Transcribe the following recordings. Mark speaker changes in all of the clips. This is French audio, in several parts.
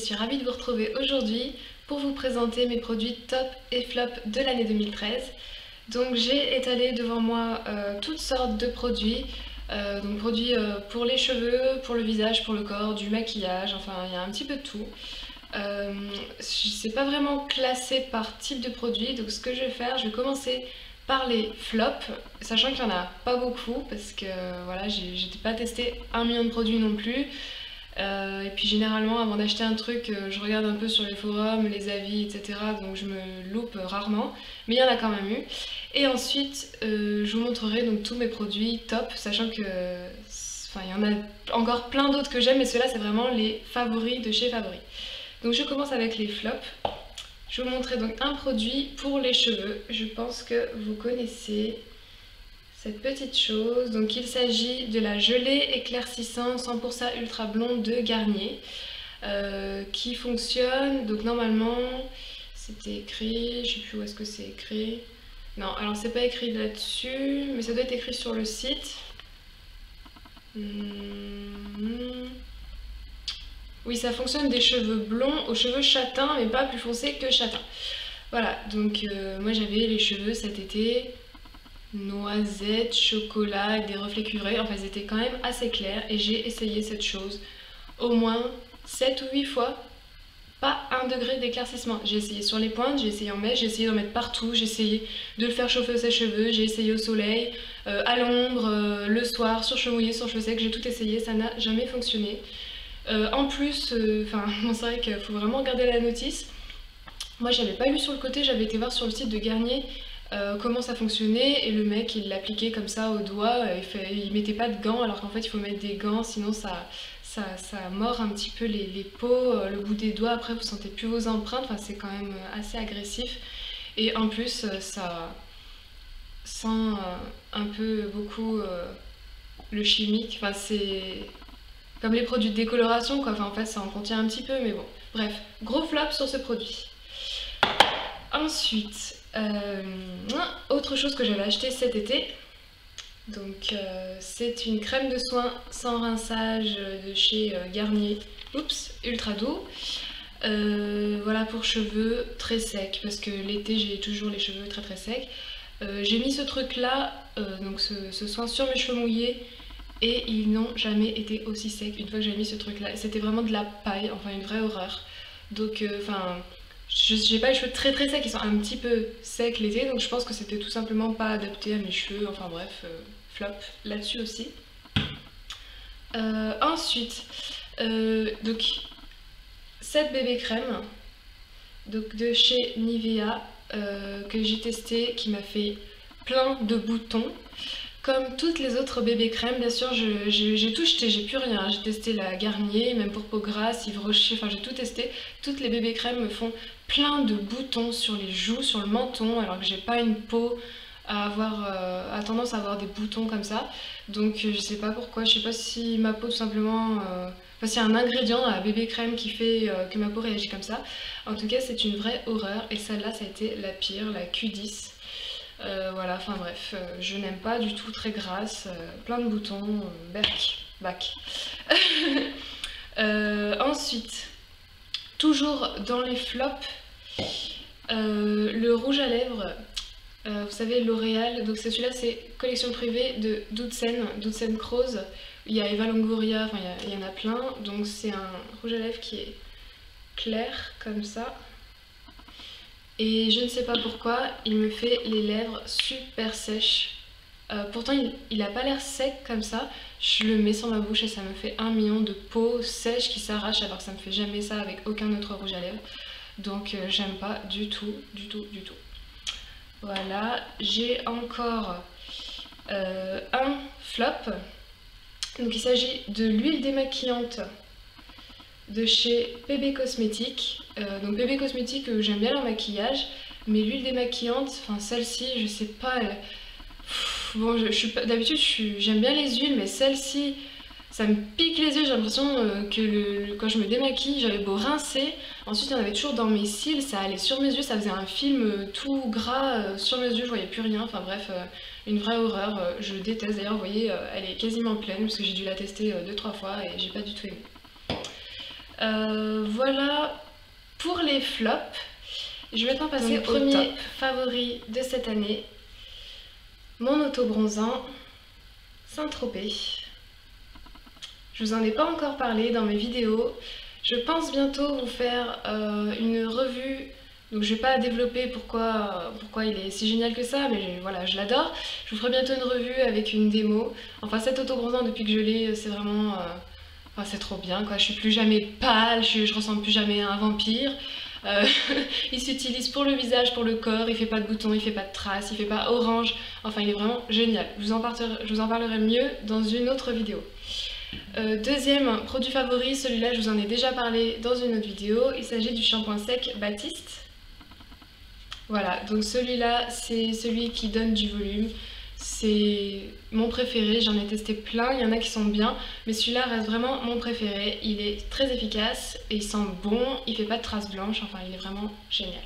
Speaker 1: suis ravie de vous retrouver aujourd'hui pour vous présenter mes produits top et flop de l'année 2013. Donc j'ai étalé devant moi toutes sortes de produits, donc produits pour les cheveux, pour le visage, pour le corps, du maquillage, enfin il y a un petit peu de tout. C'est pas vraiment classé par type de produit, donc ce que je vais faire, je vais commencer par les flops, sachant qu'il n'y en a pas beaucoup parce que voilà, j'ai pas testé 1 million de produits non plus. Et puis généralement avant d'acheter un truc, je regarde un peu sur les forums, les avis, etc. Donc je me loupe rarement, mais il y en a quand même eu. Et ensuite, je vous montrerai donc tous mes produits top, sachant que, enfin, il y en a encore plein d'autres que j'aime, mais ceux-là c'est vraiment les favoris de chez Favoris. Donc je commence avec les flops. Je vais vous montrer donc un produit pour les cheveux. Je pense que vous connaissez cette petite chose. Donc il s'agit de la gelée éclaircissant 100% ultra blond de Garnier qui fonctionne. Donc normalement c'était écrit, je sais plus où est-ce que c'est écrit. Non, alors c'est pas écrit là-dessus, mais ça doit être écrit sur le site. Oui, ça fonctionne des cheveux blonds aux cheveux châtains, mais pas plus foncés que châtains. Voilà, donc moi j'avais les cheveux cet été noisette, chocolat, avec des reflets cuivrés. Enfin, ils étaient quand même assez clairs et j'ai essayé cette chose au moins 7 ou 8 fois. Pas 1 degré d'éclaircissement. J'ai essayé sur les pointes, j'ai essayé en mèche, j'ai essayé d'en mettre partout, j'ai essayé de le faire chauffer au sèche-cheveux, j'ai essayé au soleil, à l'ombre, le soir, sur cheveux mouillés, sur cheveux secs, j'ai tout essayé, ça n'a jamais fonctionné. En plus, bon, c'est vrai qu'il faut vraiment regarder la notice. Moi j'avais pas lu sur le côté, j'avais été voir sur le site de Garnier comment ça fonctionnait et le mec il l'appliquait comme ça au doigt, il mettait pas de gants alors qu'en fait il faut mettre des gants sinon ça mord un petit peu les peaux, le bout des doigts, après vous sentez plus vos empreintes, enfin c'est quand même assez agressif et en plus ça sent un peu beaucoup le chimique, enfin c'est comme les produits de décoloration quoi, enfin en fait ça en contient un petit peu mais bon, bref, gros flop sur ce produit. Ensuite, autre chose que j'avais acheté cet été, donc c'est une crème de soin sans rinçage de chez Garnier, oups, ultra doux. Voilà pour cheveux très secs, parce que l'été j'ai toujours les cheveux très secs. J'ai mis ce truc là, donc ce soin sur mes cheveux mouillés, et ils n'ont jamais été aussi secs une fois que j'ai mis ce truc là. C'était vraiment de la paille, enfin une vraie horreur. Donc j'ai pas les cheveux très secs, ils sont un petit peu secs l'été, donc je pense que c'était tout simplement pas adapté à mes cheveux, enfin bref, flop là-dessus aussi. Ensuite, donc cette bébé crème donc de chez Nivea que j'ai testé, qui m'a fait plein de boutons. Comme toutes les autres bébés crèmes, bien sûr, j'ai tout jeté, j'ai plus rien. J'ai testé la Garnier, même pour peau grasse, Yves Rocher, enfin j'ai tout testé. Toutes les bébés crèmes me font plein de boutons sur les joues, sur le menton, alors que j'ai pas une peau à tendance à avoir des boutons comme ça. Donc je sais pas pourquoi, je sais pas si ma peau tout simplement... Enfin, s'il y a un ingrédient dans la bébé crème qui fait que ma peau réagit comme ça. En tout cas, c'est une vraie horreur et celle-là, ça a été la pire, la Q10. Voilà, enfin bref, je n'aime pas du tout, très grasse, plein de boutons, bac. Ensuite, toujours dans les flops, le rouge à lèvres, vous savez L'Oréal, donc celui-là c'est collection privée de Doudsen Croze, il y a Eva Longoria, enfin il y en a plein, donc c'est un rouge à lèvres qui est clair comme ça. Et je ne sais pas pourquoi, il me fait les lèvres super sèches. Pourtant il a pas l'air sec comme ça, je le mets sur ma bouche et ça me fait 1 million de peaux sèches qui s'arrachent alors que ça me fait jamais ça avec aucun autre rouge à lèvres. Donc j'aime pas du tout. Voilà, j'ai encore un flop. Donc il s'agit de l'huile démaquillante de chez PB Cosmétiques. Donc PB Cosmétiques, j'aime bien leur maquillage, mais l'huile démaquillante, enfin celle-ci, je sais pas. Bon, d'habitude j'aime bien les huiles, mais celle-ci, ça me pique les yeux. J'ai l'impression que quand je me démaquille, j'avais beau rincer, ensuite il y en avait toujours dans mes cils, ça allait sur mes yeux, ça faisait un film tout gras sur mes yeux, je voyais plus rien. Enfin bref, une vraie horreur. Je déteste. D'ailleurs, vous voyez, elle est quasiment pleine parce que j'ai dû la tester 2-3 fois et j'ai pas du tout aimé. Voilà pour les flops. Je vais maintenant passer au premier favori de cette année. Mon auto-bronzant Saint-Tropez. Je vous en ai pas encore parlé dans mes vidéos. Je pense bientôt vous faire une revue. Donc je vais pas développer pourquoi il est si génial que ça, mais voilà, je l'adore. Je vous ferai bientôt une revue avec une démo. Enfin cet auto-bronzant depuis que je l'ai, c'est vraiment... Enfin c'est trop bien quoi, je suis plus jamais pâle, je ressemble plus jamais à un vampire. Il s'utilise pour le visage, pour le corps, il fait pas de boutons, il fait pas de traces, il fait pas orange. Enfin il est vraiment génial. Je vous en parlerai mieux dans une autre vidéo. Deuxième produit favori, celui-là je vous en ai déjà parlé dans une autre vidéo. Il s'agit du shampoing sec Baptiste. Voilà, donc celui-là c'est celui qui donne du volume. C'est mon préféré, j'en ai testé plein, il y en a qui sont bien, mais celui-là reste vraiment mon préféré. Il est très efficace et il sent bon, il fait pas de traces blanches, enfin il est vraiment génial.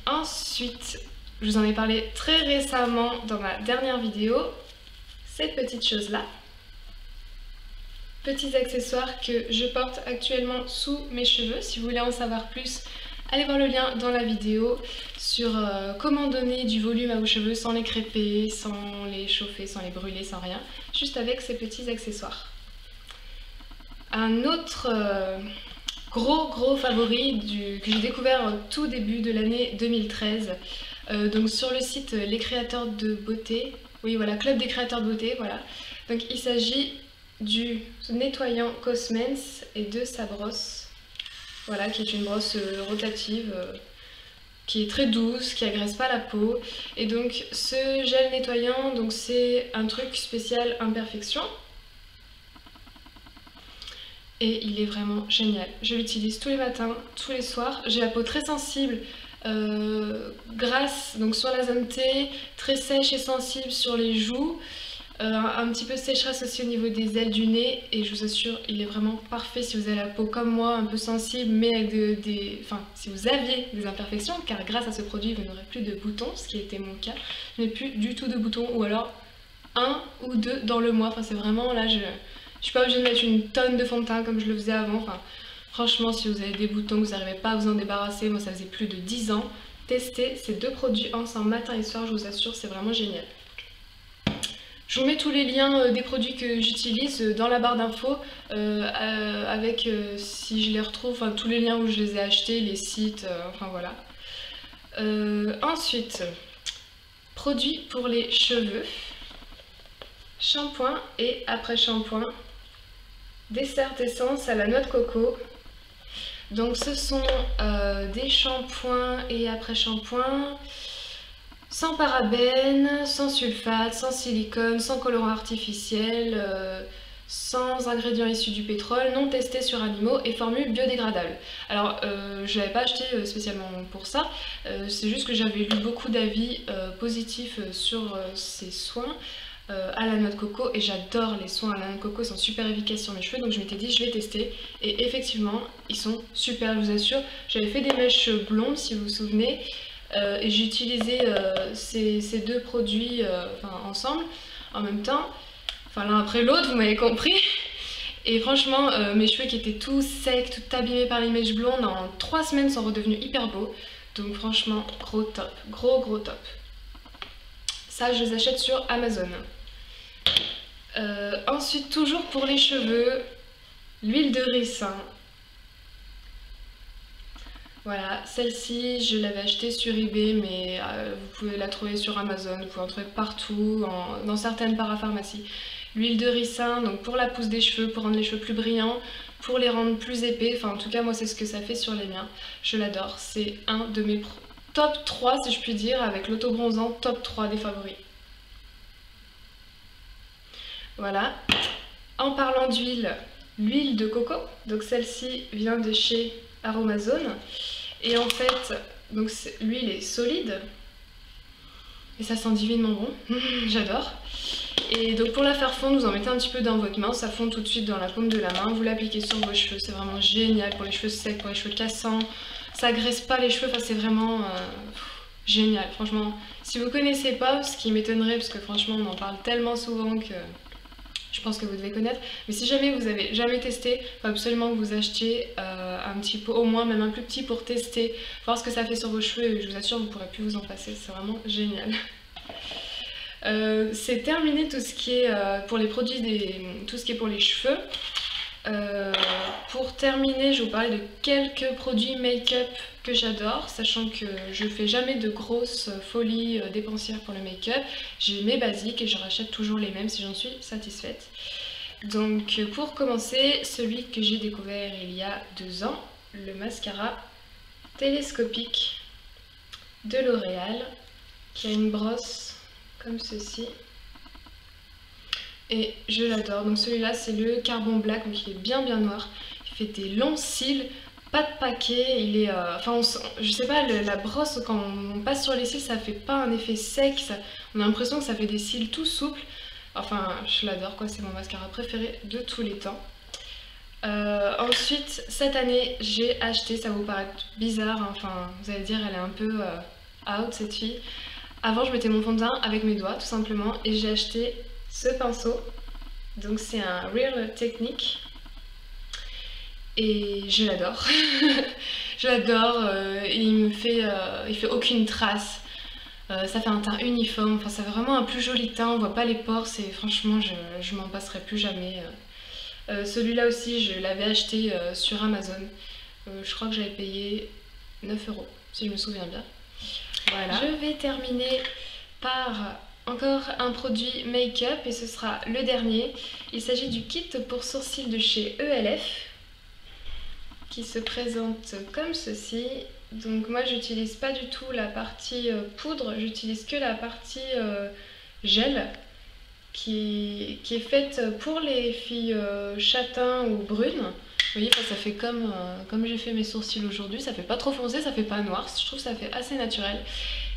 Speaker 1: Ensuite, je vous en ai parlé très récemment dans ma dernière vidéo, ces petites choses-là. Petits accessoires que je porte actuellement sous mes cheveux. Si vous voulez en savoir plus, allez voir le lien dans la vidéo sur comment donner du volume à vos cheveux sans les crêper, sans les chauffer, sans les brûler, sans rien, juste avec ces petits accessoires. Un autre gros favori que j'ai découvert au tout début de l'année 2013, donc sur le site Les Créateurs de Beauté, oui voilà, Club des Créateurs de Beauté, voilà. Donc il s'agit du nettoyant Cosmens et de sa brosse. Voilà, qui est une brosse rotative, qui est très douce, qui agresse pas la peau. Et donc ce gel nettoyant, donc c'est un truc spécial imperfection. Et il est vraiment génial. Je l'utilise tous les matins, tous les soirs. J'ai la peau très sensible, grasse, donc sur la zone T, très sèche et sensible sur les joues. Un petit peu de sécheresse aussi au niveau des ailes du nez, et je vous assure il est vraiment parfait si vous avez la peau comme moi, un peu sensible, mais avec enfin si vous aviez des imperfections, car grâce à ce produit vous n'aurez plus de boutons, ce qui était mon cas. Je n'ai plus du tout de boutons, ou alors un ou deux dans le mois. Enfin c'est vraiment là, je suis pas obligée de mettre une tonne de fond de teint comme je le faisais avant. Enfin franchement, si vous avez des boutons, que vous n'arrivez pas à vous en débarrasser, moi ça faisait plus de 10 ans, testez ces deux produits ensemble matin et soir, je vous assure c'est vraiment génial. Je vous mets tous les liens des produits que j'utilise dans la barre d'infos, avec si je les retrouve, enfin tous les liens où je les ai achetés, les sites, enfin voilà. Ensuite, produits pour les cheveux, shampoing et après shampoing, dessert essence à la noix de coco. Donc ce sont des shampoings et après shampoing sans parabènes, sans sulfate, sans silicone, sans colorant artificiel, sans ingrédients issus du pétrole, non testés sur animaux et formule biodégradable. Alors je ne l'avais pas acheté spécialement pour ça, c'est juste que j'avais lu beaucoup d'avis positifs sur ces soins à la noix de coco, et j'adore les soins à la noix de coco, ils sont super efficaces sur mes cheveux, donc je m'étais dit je vais tester, et effectivement ils sont super, je vous assure. J'avais fait des mèches blondes si vous vous souvenez, et j'ai utilisé ces deux produits ensemble, en même temps, enfin l'un après l'autre, vous m'avez compris. Et franchement, mes cheveux qui étaient tout secs, tout abîmés par les mèches blondes, en 3 semaines sont redevenus hyper beaux. Donc franchement, gros top, gros top. Ça, je les achète sur Amazon. Ensuite, toujours pour les cheveux, l'huile de ricin. Voilà, celle-ci, je l'avais achetée sur eBay, mais vous pouvez la trouver sur Amazon, vous pouvez en trouver partout, dans certaines parapharmacies. L'huile de ricin, donc pour la pousse des cheveux, pour rendre les cheveux plus brillants, pour les rendre plus épais, enfin en tout cas moi c'est ce que ça fait sur les miens. Je l'adore, c'est un de mes top 3 si je puis dire, avec l'auto-bronzant, top 3 des favoris. Voilà. En parlant d'huile, l'huile de coco, donc celle-ci vient de chez Aromazone. Et en fait, donc l'huile est solide et ça sent divinement bon, j'adore. Et donc pour la faire fondre, vous en mettez un petit peu dans votre main, ça fond tout de suite dans la paume de la main, vous l'appliquez sur vos cheveux, c'est vraiment génial pour les cheveux secs, pour les cheveux cassants, ça agresse pas les cheveux, enfin c'est vraiment génial. Franchement, si vous connaissez pas, ce qui m'étonnerait parce que franchement on en parle tellement souvent que je pense que vous devez connaître. Mais si jamais vous avez jamais testé, il faut absolument que vous achetiez un petit pot, au moins même un plus petit pour tester, voir ce que ça fait sur vos cheveux et je vous assure vous ne pourrez plus vous en passer, c'est vraiment génial. C'est terminé tout ce qui est pour les produits, tout ce qui est pour les cheveux. Pour terminer, je vais vous parler de quelques produits make-up que j'adore, sachant que je fais jamais de grosses folies dépensières pour le make-up. J'ai mes basiques et je rachète toujours les mêmes si j'en suis satisfaite. Donc pour commencer, celui que j'ai découvert il y a 2 ans, le mascara télescopique de L'Oréal, qui a une brosse comme ceci. Et je l'adore. Donc celui-là c'est le Carbon Black, donc il est bien noir. Il fait des longs cils, pas de paquet, il est... enfin je sais pas, la brosse quand on passe sur les cils ça fait pas un effet sec, on a l'impression que ça fait des cils tout souples. Enfin je l'adore quoi, c'est mon mascara préféré de tous les temps. Ensuite cette année j'ai acheté, ça va vous paraître bizarre, hein, enfin vous allez dire elle est un peu out cette fille. Avant je mettais mon fond de teint avec mes doigts tout simplement et j'ai acheté ce pinceau, donc c'est un Real Technique et je l'adore. Je l'adore, il fait aucune trace, ça fait un teint uniforme, enfin ça fait vraiment un plus joli teint, on voit pas les pores et franchement je m'en passerai plus jamais. Celui-là aussi je l'avais acheté sur Amazon, je crois que j'avais payé 9 € si je me souviens bien. Voilà. Je vais terminer par encore un produit make-up et ce sera le dernier. Il s'agit du kit pour sourcils de chez ELF qui se présente comme ceci. Donc moi j'utilise pas du tout la partie poudre, j'utilise que la partie gel qui est faite pour les filles châtain ou brunes. Vous voyez, ça fait comme j'ai fait mes sourcils aujourd'hui, ça fait pas trop foncé, ça fait pas noir, je trouve que ça fait assez naturel.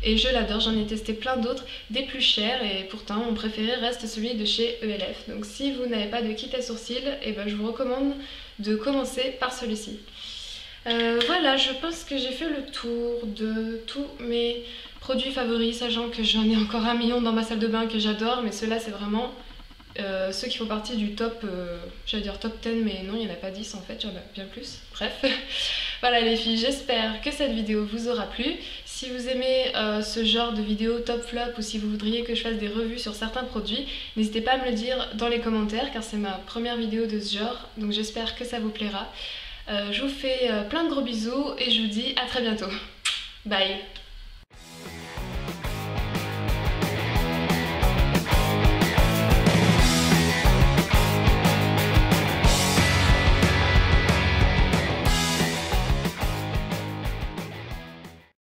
Speaker 1: Et je l'adore, j'en ai testé plein d'autres, des plus chers et pourtant mon préféré reste celui de chez ELF. Donc si vous n'avez pas de kit à sourcils, et ben je vous recommande de commencer par celui-ci. Voilà, je pense que j'ai fait le tour de tous mes produits favoris, sachant que j'en ai encore 1 million dans ma salle de bain que j'adore, mais ceux-là c'est vraiment ceux qui font partie du top, j'allais dire top 10, mais non, il n'y en a pas 10 en fait, il y en a bien plus, bref. Voilà les filles, j'espère que cette vidéo vous aura plu. Si vous aimez ce genre de vidéo top flop ou si vous voudriez que je fasse des revues sur certains produits, n'hésitez pas à me le dire dans les commentaires car c'est ma première vidéo de ce genre, donc j'espère que ça vous plaira. Je vous fais plein de gros bisous et je vous dis à très bientôt. Bye!